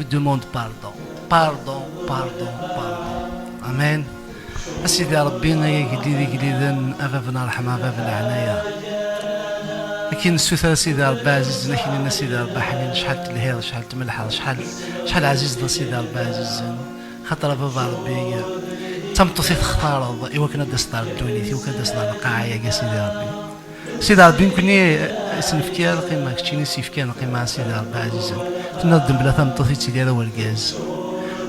vous demande pardon. Pardon, pardon, pardon. Amen. أسيدي ربي قليلا أفافنا رحمة أفافنا عناية. لكن السوثة سيدي ربي عزيز، لكن الناس سيدي ربي حنين شحال تلهير شحال تملح شحال عزيز سيدي ربي عزيز. خاطر بابا ربي تمطوسي تختارض إوا كنا داس دار الدونيتي وكنا داس دار القاعية يا سيدي ربي. سيدي ربي نكوني سنفكيها القيمة كتشيني سيفكيها القيمة سيدي ربي عزيز. تنظم بلا تمطوسي تيدير ورقاز.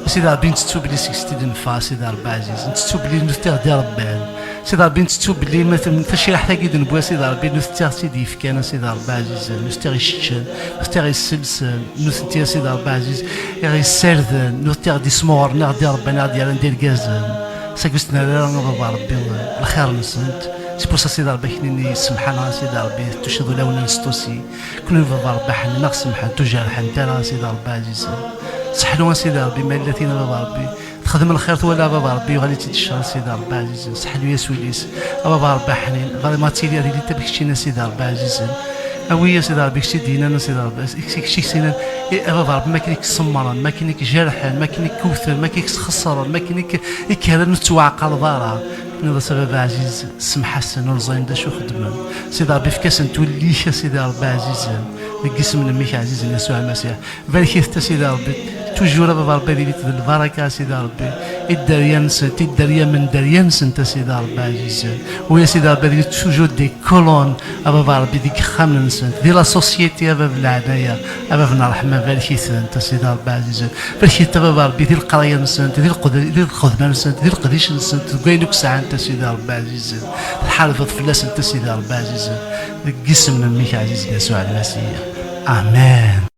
سيدي ربي نتتو بلي سيكستي دنفا سيدي ربي عزيز، نتتو بلي نفتيغ ديال ربان سيدي ربي، نتتو بلي مثلا فاش راح تاكيد نبوا سيدي ربي نفتيغ سيدي يفكانا سيدي ربي عزيز، نفتيغ يشتشن، نفتيغ يسلسل، نفتيغ سيدي ربي عزيز غير يسردن، نفتيغ دي سمور ناغ ديال ربنا ديال ندير كازان ساكستنا بابا ربي الخير نسنت. سي بور سا سيدي ربي كنيني سمحنا سيدي ربي تشهدوا لونا نستوسي كنا بابا ربي حنا ناقص سمحنا تجارح انت سيدي ربي عزيز. سحلوا سيدي ربي ما الذين بابا ربي تخدم الخير ولا بابا ربي وغادي تتشهر سيدي ربي عزيز. سحلوا يا سوليس بابا ربي حنين غادي ما تيلي هذه اللي تبكشينا سيدي ربي عزيز. اويا سيدي ربي كشتي دينا سيدي ربي كشتي سينا بابا ربي ما كاينك سمران، ما كاينك جرحان، ما كاينك كوثر، ما كاينك خسران، ما كاينك كهذا نتوعقل ضارا نضا سبب عزيز. سم حسن ورزاين دا شو خدمه سيدي ربي فكاس نتولي سيدي ربي عزيز الجسم من ميك عزيز يسوع المسيح. بارك حتى سيدي ربي توجور بابا ربي ديري البركه سيدي ربي الدريان سنت الدريان من دريان سنت سيدي ربي عزيز. ويا سيدي ربي ديري توجور دي كولون بابا ربي ديك خامن سنت دي لا سوسيتي باب العنايه بابنا رحمه بارك سنت سيدي ربي عزيز. بارك حتى بابا ربي دير القرايه سنت دير الخدمه سنت دير القديش سنت كاينوك ساعه انت سيدي ربي عزيز. الحارفه فلاس انت سيدي ربي عزيز الجسم من ميك عزيز يسوع المسيح. آمين.